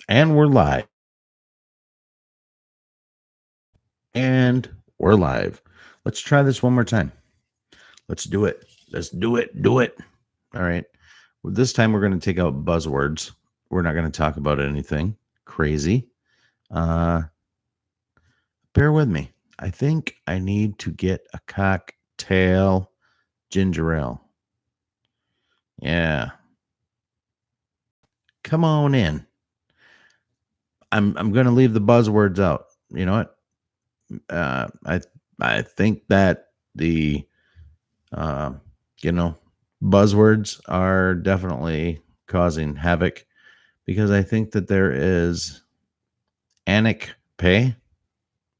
And we're live. And we're live. Let's try this one more time. Let's do it. Let's do it. Do it. All right. Well, this time we're going to take out buzzwords. We're not going to talk about anything crazy. Bear with me. I think I need to get a cocktail ginger ale. Yeah. Come on in. I'm going to leave the buzzwords out. You know what? I think that the uh, buzzwords are definitely causing havoc because I think that there is Anic Pay,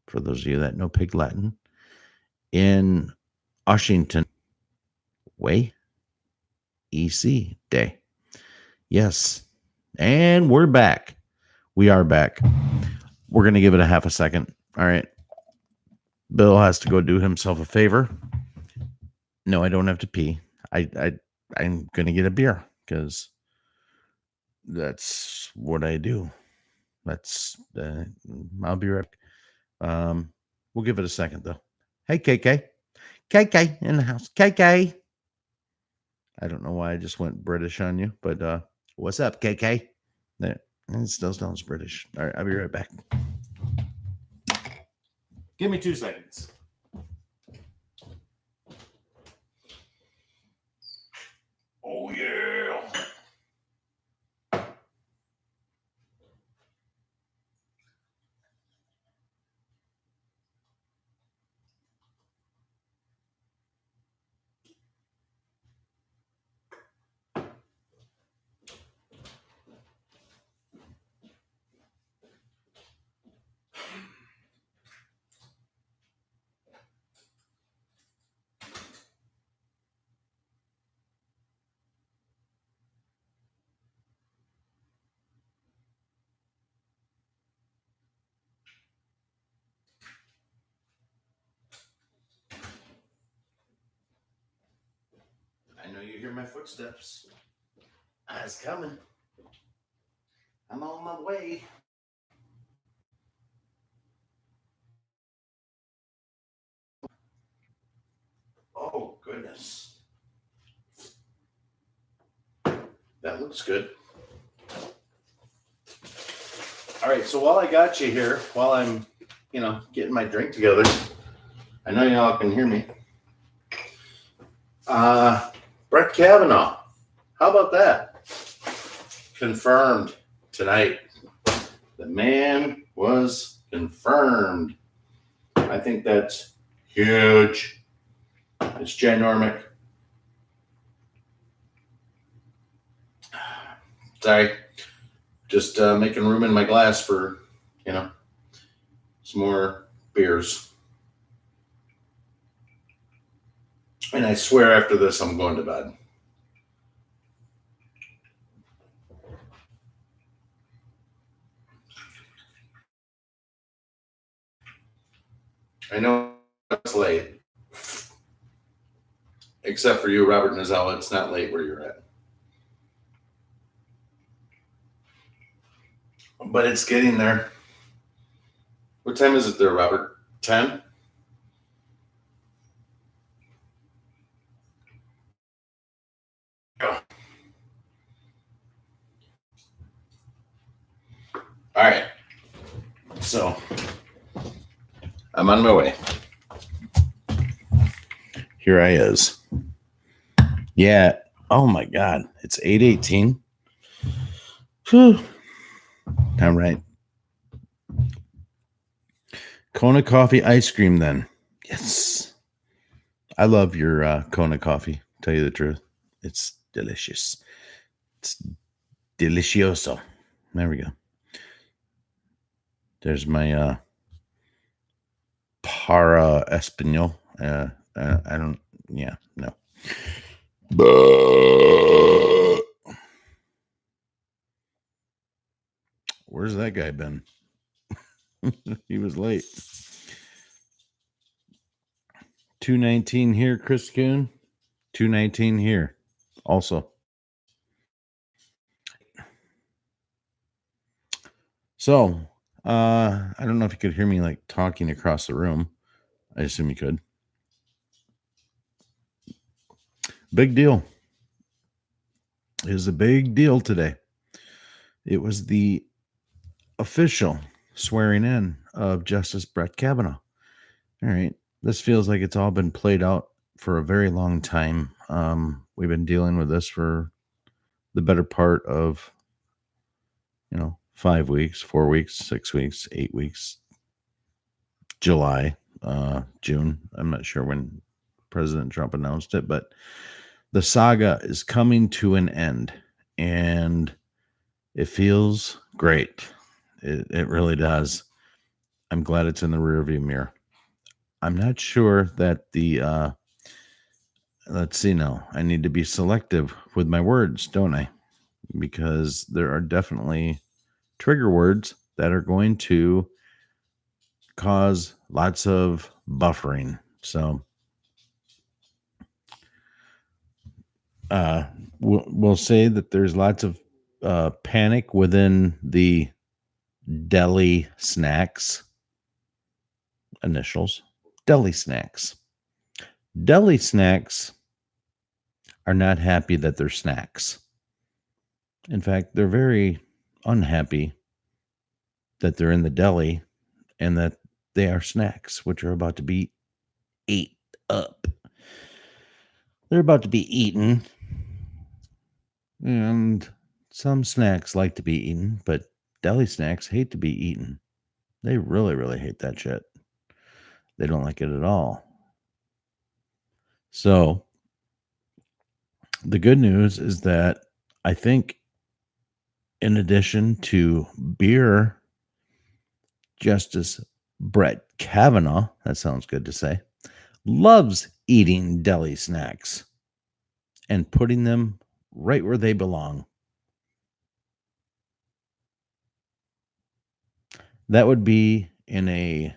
for those of you that know Pig Latin, in Washington Way, EC Day. Yes. And we're back. We are back. We're going to give it a half a second. All right. Bill has to go do himself a favor. No, I don't have to pee. I'm going to get a beer because that's what I do. That's I'll be right back. We'll give it a second though. Hey, KK. KK in the house. KK. I don't know why I just went British on you, but what's up, KK? There. It still sounds British. All right, I'll be right back. Give me 2 seconds. Oh yeah. I know you hear my footsteps. I was coming. I'm on my way. Oh, goodness. That looks good. All right, so while I got you here, while I'm, getting my drink together, I know y'all can hear me. Brett Kavanaugh. How about that? Confirmed tonight. The man was confirmed. I think that's huge. It's ginormic. Sorry. Just making room in my glass for, some more beers. And I swear after this, I'm going to bed. I know it's late. Except for you, Robert Nozella, it's not late where you're at. But it's getting there. What time is it there, Robert? 10? Oh. All right. So I'm on my way. Here I is. Yeah. Oh my God. It's 8:18. Whew. All right. Kona coffee ice cream then. Yes. I love your Kona coffee, tell you the truth. It's delicious. It's delicioso. There we go. There's my para espanol. I don't, yeah, no. Where's that guy been? He was late. 219 here, Chris Coon. 219 here. Also. So, I don't know if you could hear me like talking across the room. I assume you could. Big deal. It was a big deal today. It was the official swearing in of Justice Brett Kavanaugh. All right. This feels like it's all been played out for a very long time. We've been dealing with this for the better part of, 5 weeks, 4 weeks, 6 weeks, 8 weeks, July, June. I'm not sure when President Trump announced it, but the saga is coming to an end, and it feels great. It really does. I'm glad it's in the rearview mirror. I'm not sure that let's see now. I need to be selective with my words, don't I? Because there are definitely trigger words that are going to cause lots of buffering. So, we'll say that there's lots of panic within the deli snacks initials. Deli snacks. Deli snacks are not happy that they're snacks. In fact, they're very unhappy that they're in the deli and that they are snacks, which are about to be ate up. They're about to be eaten. And some snacks like to be eaten, but deli snacks hate to be eaten. They really, really hate that shit. They don't like it at all. So, the good news is that I think, in addition to beer, Justice Brett Kavanaugh, that sounds good to say, loves eating deli snacks and putting them right where they belong. That would be in a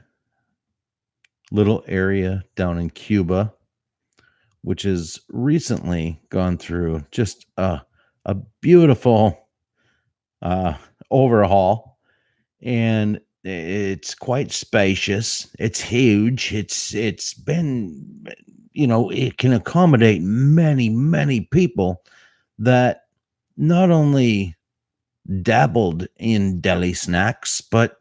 little area down in Cuba, which has recently gone through just a beautiful overhaul, and it's quite spacious. It's huge. It's been, it can accommodate many people that not only dabbled in deli snacks, but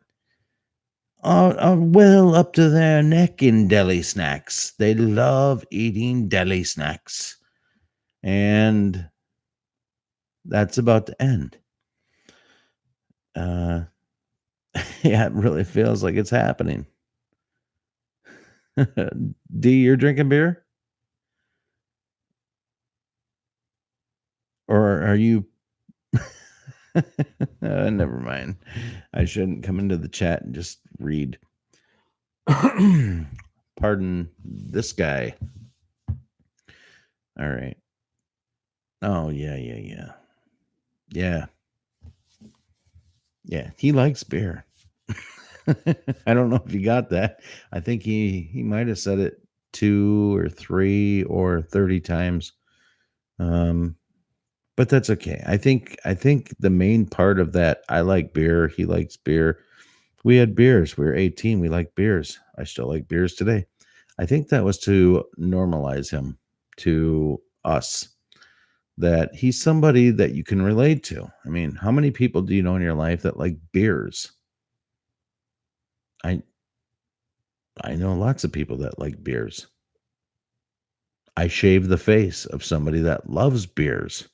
are well up to their neck in deli snacks. They love eating deli snacks. And that's about to end. Yeah, it really feels like it's happening. D, you're drinking beer? Or are you never mind. I shouldn't come into the chat and just read. Pardon this guy. All right. Oh, yeah. Yeah, he likes beer. I don't know if you got that. I think he might have said it 2 or 3 or 30 times. But that's okay. I think the main part of that, I like beer, he likes beer. We had beers. We were 18. We like beers. I still like beers today. I think that was to normalize him to us, that he's somebody that you can relate to. I mean, how many people do you know in your life that like beers? I I know lots of people that like beers. I shave the face of somebody that loves beers.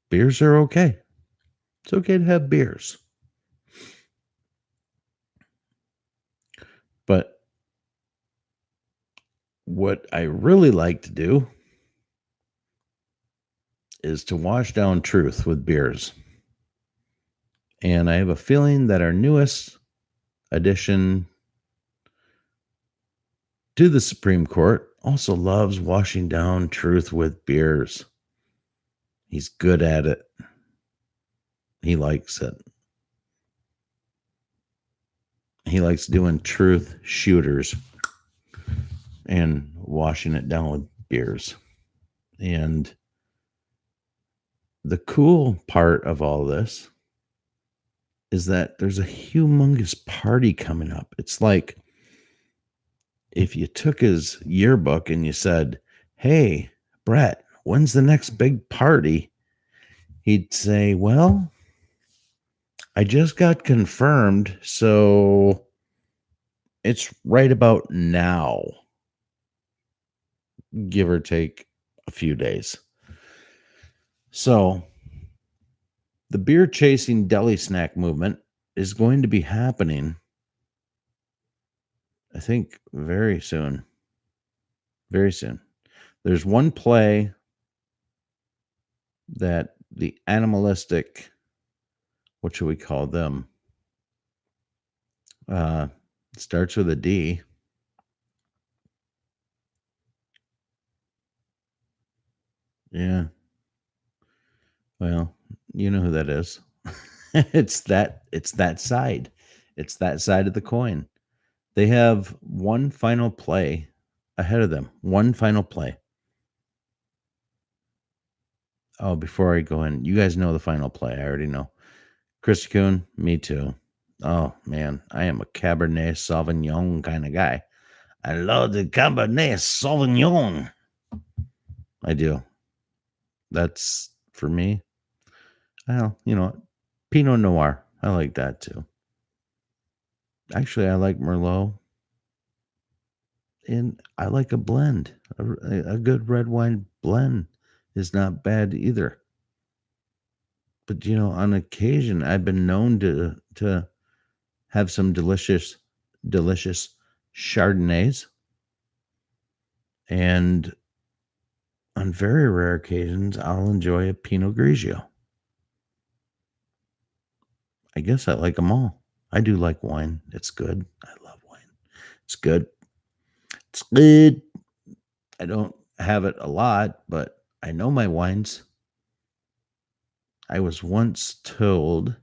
Beers are okay. It's okay to have beers. But what I really like to do is to wash down truth with beers. And I have a feeling that our newest addition to the Supreme Court also loves washing down truth with beers. He's good at it. He likes it. He likes doing truth shooters and washing it down with beers. And The cool part of all this is that there's a humongous party coming up. It's like if you took his yearbook and you said, "Hey, Brett, when's the next big party?" He'd say, "Well, I just got confirmed, so it's right about now, give or take a few days." So, the beer chasing deli snack movement is going to be happening, I think, very soon. Very soon. There's one play that the animalistic, what should we call them? Uh, Starts with a D. Yeah. Well, you know who that is. It's that side. It's that side of the coin. They have one final play ahead of them. One final play. Oh, before I go in, you guys know the final play. I already know. Chris Kuhn, me too. Oh man, I am a Cabernet Sauvignon kind of guy. I love the Cabernet Sauvignon. I do. That's for me. Well, Pinot Noir. I like that too. Actually, I like Merlot, and I like a blend. A good red wine blend is not bad either. But on occasion, I've been known to have some delicious Chardonnays, and on very rare occasions, I'll enjoy a Pinot Grigio. I guess I like them all. I do like wine. It's good. I love wine. It's good. It's good. I don't have it a lot, but I know my wines. I was once told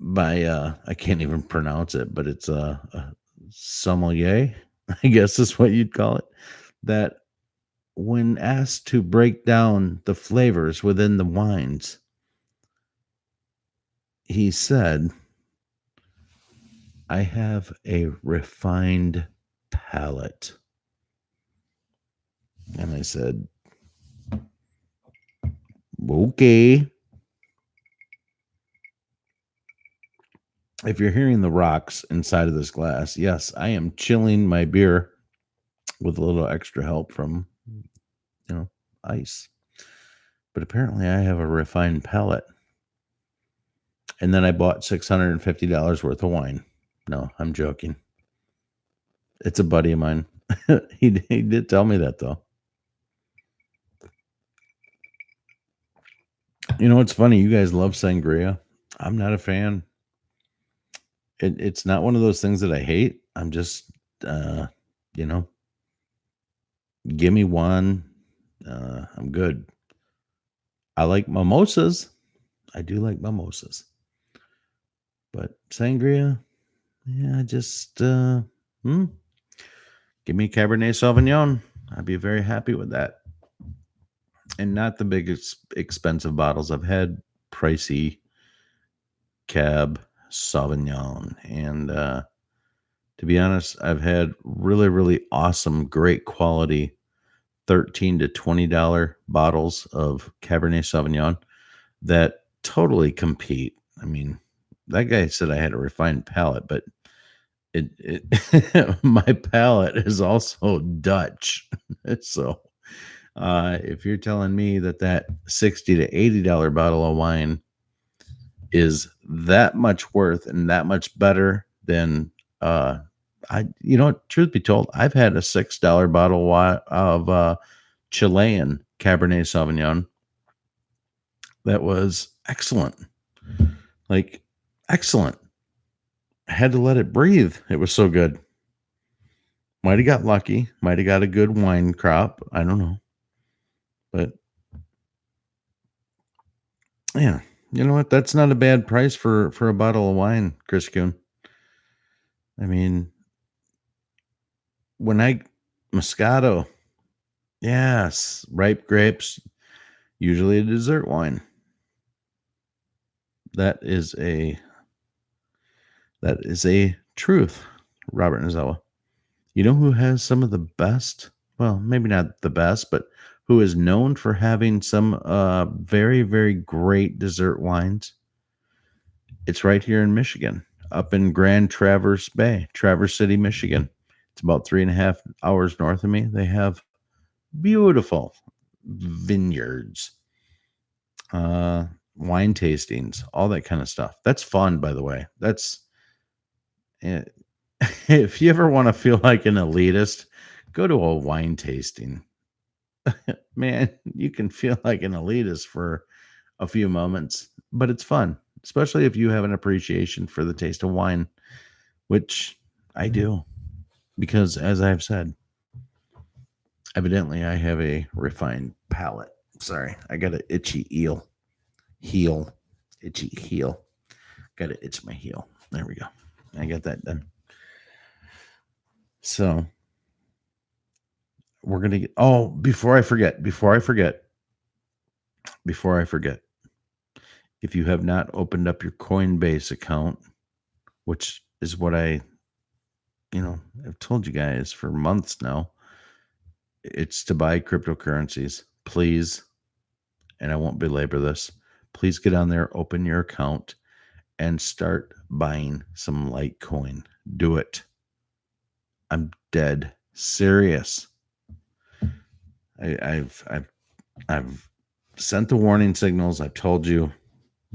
by I can't even pronounce it, but it's a sommelier, I guess is what you'd call it, that when asked to break down the flavors within the wines, he said, "I have a refined palate." And I said, "Okay." If you're hearing the rocks inside of this glass, yes, I am chilling my beer with a little extra help from, ice. But apparently I have a refined palate. And then I bought $650 worth of wine. No, I'm joking. It's a buddy of mine. He did tell me that though. It's funny. You guys love sangria. I'm not a fan. It's not one of those things that I hate. I'm just, uh, you know, give me one. I'm good. I like mimosas. I do like mimosas. But sangria, yeah, just give me Cabernet Sauvignon. I'd be very happy with that. And not the biggest expensive bottles. I've had pricey Cab Sauvignon, and to be honest, I've had really, really awesome, great quality $13 to $20 bottles of Cabernet Sauvignon that totally compete. I mean, that guy said I had a refined palate, but it my palate is also Dutch. So if you're telling me that $60 to $80 bottle of wine is that much worth and that much better than truth be told, I've had a $6 bottle of Chilean Cabernet Sauvignon that was excellent. Like excellent. I had to let it breathe. It was so good. Might have got lucky. Might have got a good wine crop. I don't know. But yeah, you know what? That's not a bad price for a bottle of wine, Chris Kuhn. I mean, when I Moscato, yes, ripe grapes. Usually a dessert wine. That is a truth, Robert Nozawa. You know who has some of the best, well, maybe not the best, but who is known for having some very, very great dessert wines? It's right here in Michigan, up in Grand Traverse Bay, Traverse City, Michigan. It's about 3.5 hours north of me. They have beautiful vineyards, uh, wine tastings, all that kind of stuff. That's fun, by the way. That's eh, if you ever want to feel like an elitist, go to a wine tasting. Man, you can feel like an elitist for a few moments, but it's fun, especially if you have an appreciation for the taste of wine, which I do, because as I've said, evidently I have a refined palate. Sorry, I got an itchy itchy heel. Got to itch my heel. There we go. I got that done. So we're gonna get. Oh, before I forget, if you have not opened up your Coinbase account, which is what I've told you guys for months now, it's to buy cryptocurrencies. Please, and I won't belabor this, please get on there, open your account, and start buying some Litecoin. Do it. I'm dead serious. I've sent the warning signals. I've told you,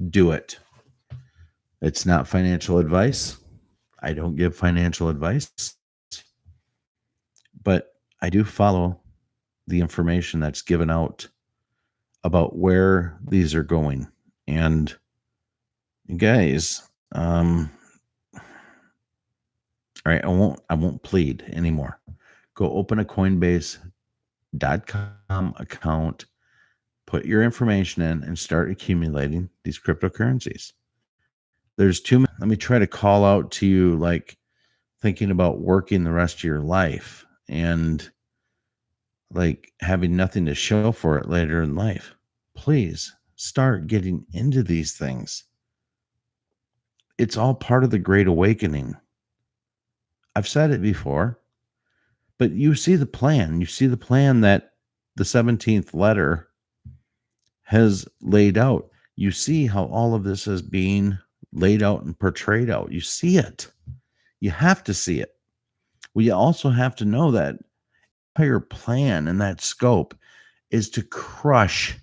do it. It's not financial advice. I don't give financial advice, but I do follow the information that's given out about where these are going. And guys, all right, I won't plead anymore. Go open a Coinbase.com account, put your information in, and start accumulating these cryptocurrencies. There's too many. Let me try to call out to you, like thinking about working the rest of your life and like having nothing to show for it later in life. Please start getting into these things. It's all part of the Great Awakening. I've said it before, but you see the plan. You see the plan that the 17th letter has laid out. You see how all of this is being laid out and portrayed out. You see it. You have to see it. We also have to know that entire plan and that scope is to crush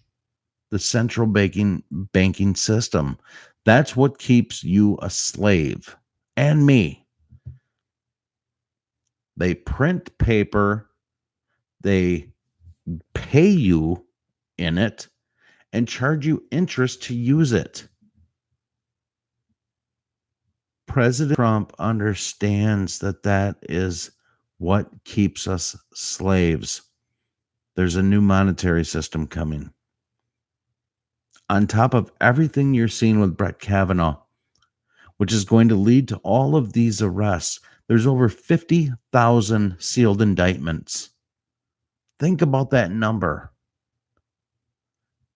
the central banking system. That's what keeps you a slave and me. They print paper, they pay you in it, and charge you interest to use it. President Trump understands that is what keeps us slaves. There's a new monetary system coming. On top of everything you're seeing with Brett Kavanaugh, which is going to lead to all of these arrests, there's over 50,000 sealed indictments. Think about that number.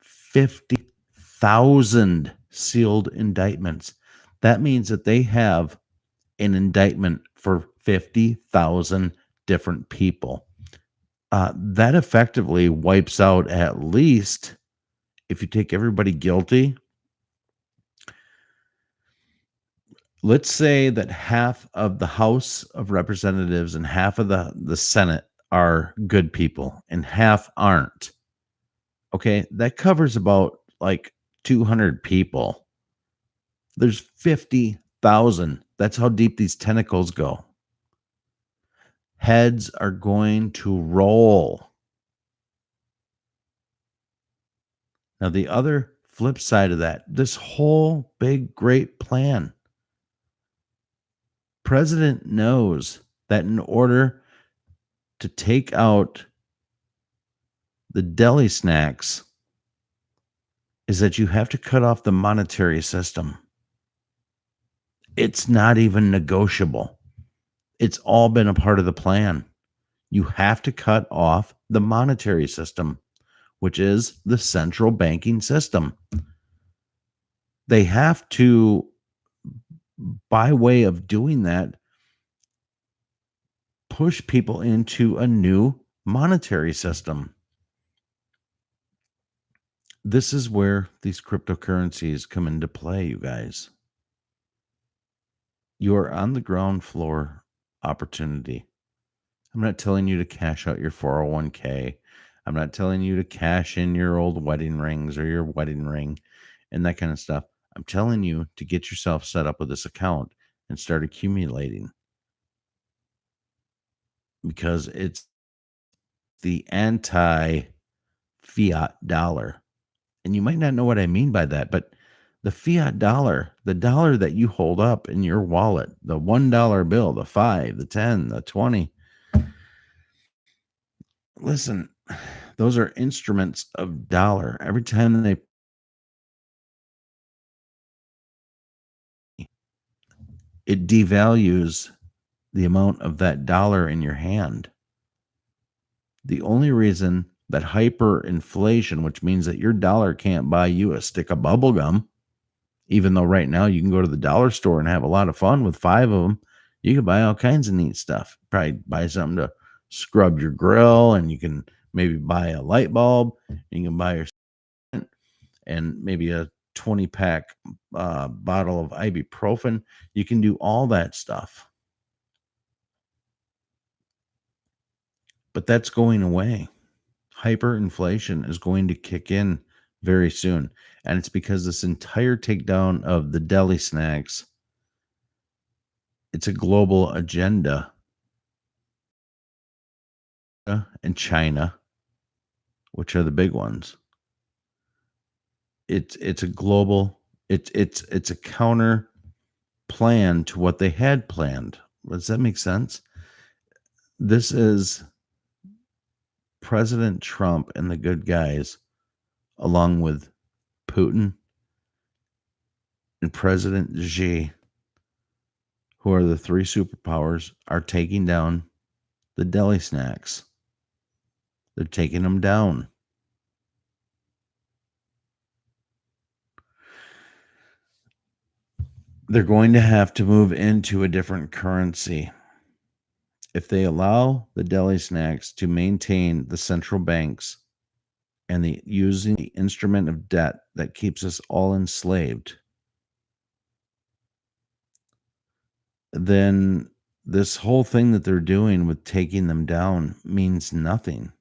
50,000 sealed indictments. That means that they have an indictment for 50,000 different people. That effectively wipes out, at least, if you take everybody guilty, let's say that half of the House of Representatives and half of the Senate are good people and half aren't. Okay, that covers about like 200 people. There's 50,000. That's how deep these tentacles go. Heads are going to roll. Now, the other flip side of that, this whole big, great plan, President knows that in order to take out the deli snacks, is that you have to cut off the monetary system. It's not even negotiable. It's all been a part of the plan. You have to cut off the monetary system, which is the central banking system. They have to, by way of doing that, push people into a new monetary system. This is where these cryptocurrencies come into play, you guys. You are on the ground floor opportunity. I'm not telling you to cash out your 401k. I'm not telling you to cash in your old wedding rings or your wedding ring and that kind of stuff. I'm telling you to get yourself set up with this account and start accumulating, because it's the anti fiat dollar. And you might not know what I mean by that, but the fiat dollar, the dollar that you hold up in your wallet, the $1 bill, the 5, the 10, the 20, listen, those are instruments of dollar. Every time it devalues the amount of that dollar in your hand. The only reason that hyperinflation, which means that your dollar can't buy you a stick of bubble gum, even though right now you can go to the dollar store and have a lot of fun with 5 of them, you can buy all kinds of neat stuff. Probably buy something to scrub your grill, and you can maybe buy a light bulb, and you can buy your and maybe a 20-pack bottle of ibuprofen. You can do all that stuff. But that's going away. Hyperinflation is going to kick in very soon. And it's because this entire takedown of the deli snacks, it's a global agenda. And China, which are the big ones. It's a global, it's a counter plan to what they had planned. Does that make sense? This is President Trump and the good guys, along with Putin and President Xi, who are the 3 superpowers, are taking down the deli snacks. They're taking them down. They're going to have to move into a different currency. If they allow the deli snacks to maintain the central banks and using the instrument of debt that keeps us all enslaved, then this whole thing that they're doing with taking them down means nothing.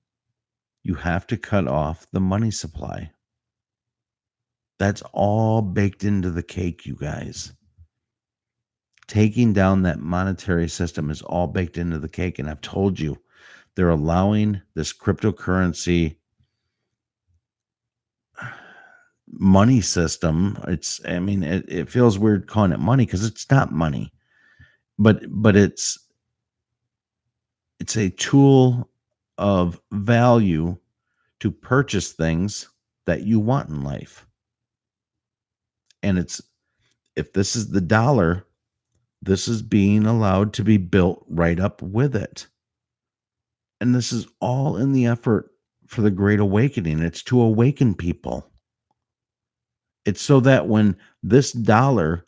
You have to cut off the money supply. That's all baked into the cake, you guys. Taking down that monetary system is all baked into the cake. And I've told you, they're allowing this cryptocurrency money system. It feels weird calling it money because it's not money, but it's a tool of value to purchase things that you want in life. And if this is the dollar, this is being allowed to be built right up with it. And this is all in the effort for the Great Awakening. It's to awaken people. It's so that when this dollar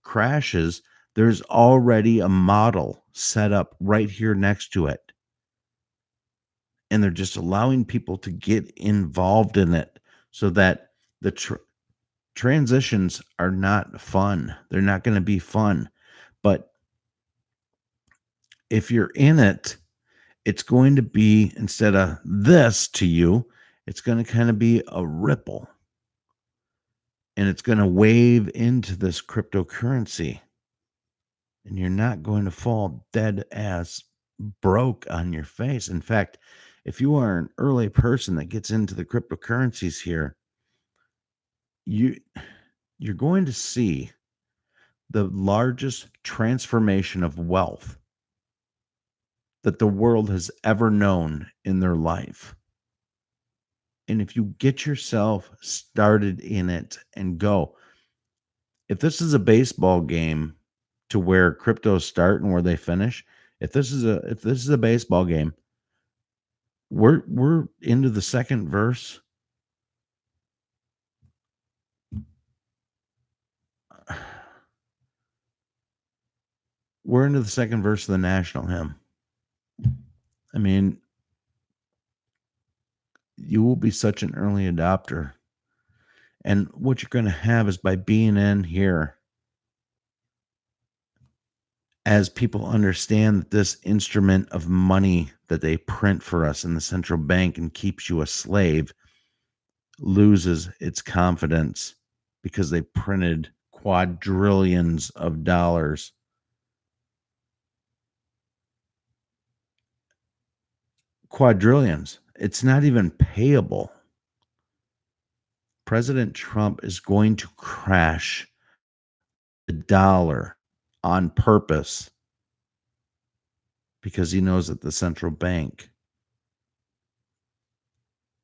crashes, there's already a model set up right here next to it. And they're just allowing people to get involved in it so that the transitions are not fun. They're not going to be fun. But if you're in it, it's going to be, instead of this to you, it's going to kind of be a ripple. And it's going to wave into this cryptocurrency. And you're not going to fall dead ass broke on your face. In fact, if you are an early person that gets into the cryptocurrencies here, you're going to see the largest transformation of wealth that the world has ever known in their life. And if you get yourself started in it and go, if this is a baseball game to where cryptos start and where they finish, if this is a baseball game, We're into the second verse. We're into the second verse of the national hymn. I mean, you will be such an early adopter. And what you're going to have is by being in here, as people understand that this instrument of money that they print for us in the central bank and keeps you a slave loses its confidence because they printed quadrillions of dollars. Quadrillions. It's not even payable. President Trump is going to crash the dollar on purpose because he knows that the central bank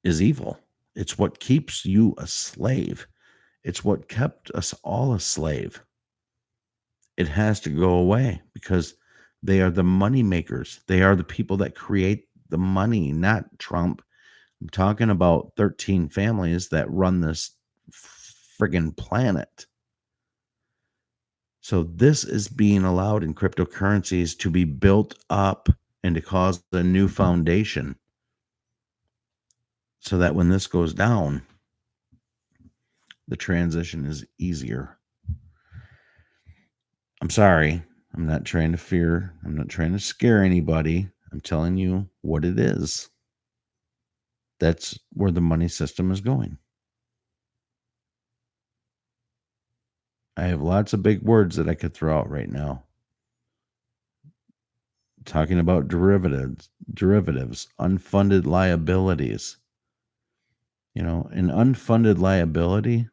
is evil. It's what keeps you a slave. It's what kept us all a slave. It has to go away because they are the money makers. They are the people that create the money, not Trump. I'm talking about 13 families that run this friggin' planet. So this is being allowed in cryptocurrencies to be built up and to cause a new foundation so that when this goes down, the transition is easier. I'm sorry. I'm not trying to fear. I'm not trying to scare anybody. I'm telling you what it is. That's where the money system is going. I have lots of big words that I could throw out right now. Talking about derivatives, unfunded liabilities. You know, an unfunded liability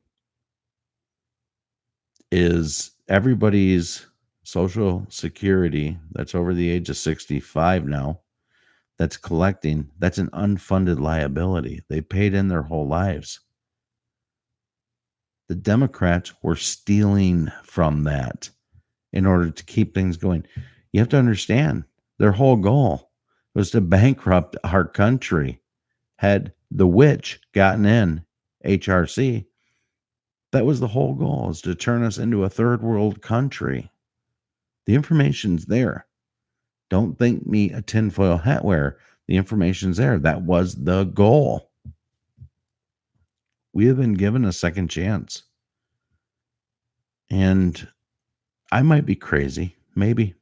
is everybody's social security that's over the age of 65 now that's collecting. That's an unfunded liability. They paid in their whole lives. The Democrats were stealing from that in order to keep things going. You have to understand their whole goal was to bankrupt our country. Had the witch gotten in HRC, that was the whole goal, is to turn us into a third world country. The information's there. Don't think me a tinfoil hat wearer. The information's there. That was the goal. We have been given a second chance. And I might be crazy. Maybe.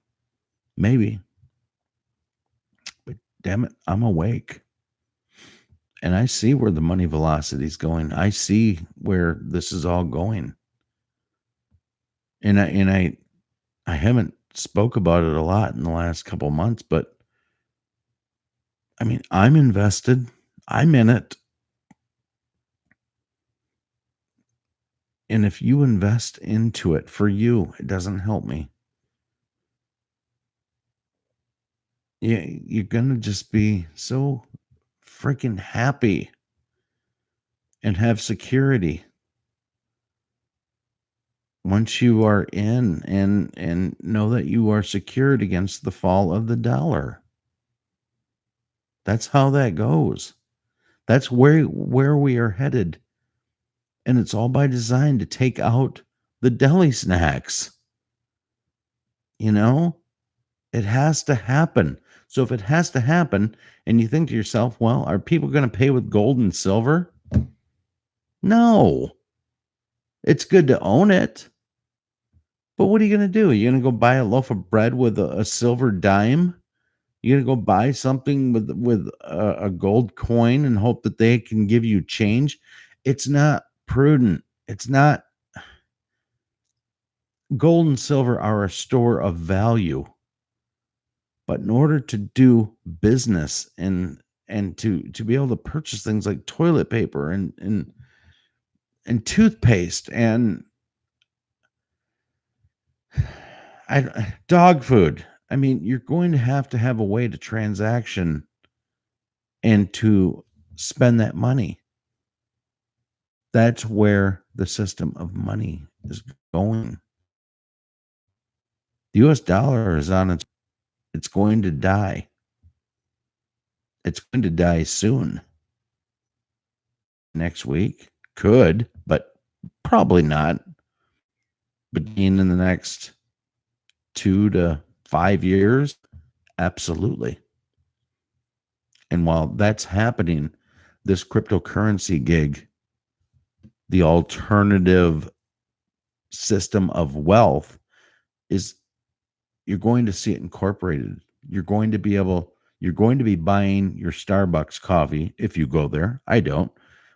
But damn it, I'm awake. And I see where the money velocity is going. I see where this is all going. And I haven't spoke about it a lot in the last couple of months, but I mean, I'm invested. I'm in it. And if you invest into it for you, it doesn't help me. Yeah, you're gonna just be so freaking happy and have security once you are in and know that you are secured against the fall of the dollar. That's how that goes. That's where we are headed. And it's all by design to take out the deli snacks. You know, it has to happen. So if it has to happen and you think to yourself, well, are people going to pay with gold and silver? No. It's good to own it. But what are you going to do? You're going to go buy a loaf of bread with a silver dime? You're going to go buy something with a gold coin and hope that they can give you change? It's not prudent. It's not. Gold and silver are a store of value. But in order to do business and to be able to purchase things like toilet paper and toothpaste and dog food, I mean, you're going to have a way to transaction and to spend that money. That's where the system of money is going. The US dollar is on it's going to die. It's going to die soon. Next week? Could, but probably not. Between in the next 2 to 5 years? Absolutely. And while that's happening, this cryptocurrency gig, the alternative system of wealth, is you're going to see it incorporated. You're going to be buying your Starbucks coffee if you go there. I don't,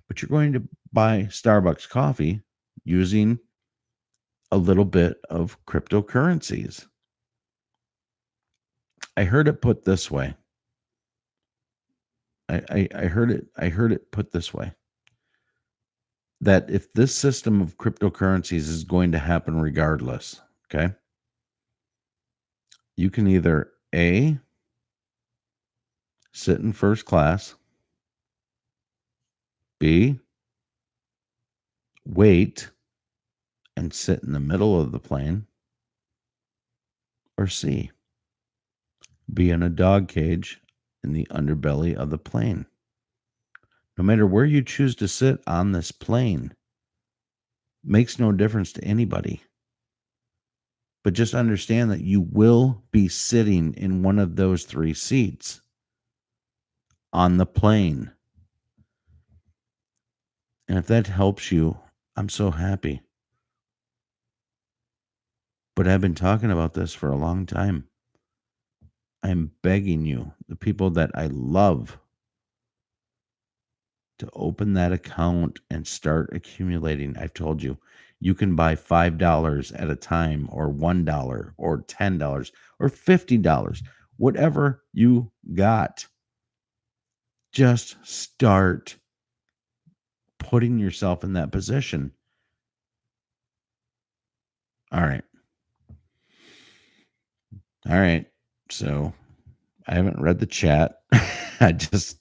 but you're going to buy Starbucks coffee using a little bit of cryptocurrencies. I heard it put this way. I heard it put this way, that if this system of cryptocurrencies is going to happen regardless, okay, you can either A, sit in first class, B, wait and sit in the middle of the plane, or C, be in a dog cage in the underbelly of the plane. No matter where you choose to sit on this plane, makes no difference to anybody. But just understand that you will be sitting in one of those 3 seats on the plane. And if that helps you, I'm so happy. But I've been talking about this for a long time. I'm begging you, the people that I love, to open that account and start accumulating. I've told you, you can buy $5 at a time, or $1, or $10, or $50, whatever you got. Just start putting yourself in that position. All right. All right. So I haven't read the chat. I just,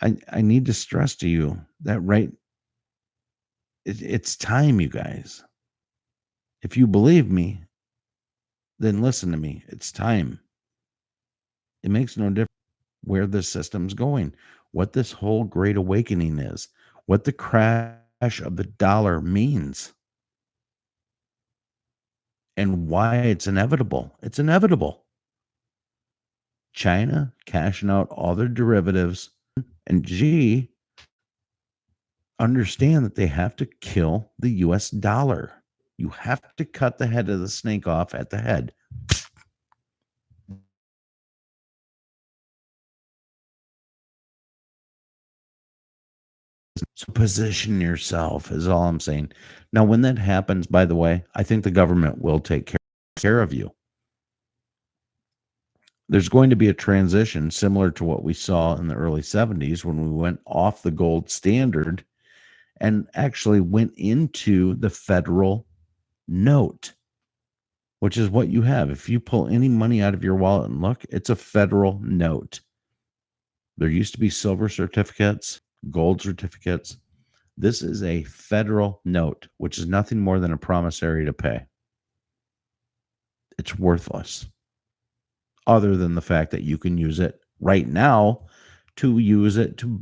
I need to stress to you that it's time, you guys. If you believe me, then listen to me. It's time. It makes no difference where this system's going, what this whole great awakening is, what the crash of the dollar means, and why it's inevitable. It's inevitable. China cashing out all their derivatives, and G, understand that they have to kill the US dollar. You have to cut the head of the snake off at the head. So position yourself is all I'm saying. Now, when that happens, by the way, I think the government will take care of you. There's going to be a transition similar to what we saw in the early 70s when we went off the gold standard and actually went into the federal note, which is what you have. If you pull any money out of your wallet and look, it's a federal note. There used to be silver certificates, gold certificates. This is a federal note, which is nothing more than a promissory to pay. It's worthless, other than the fact that you can use it right now to buy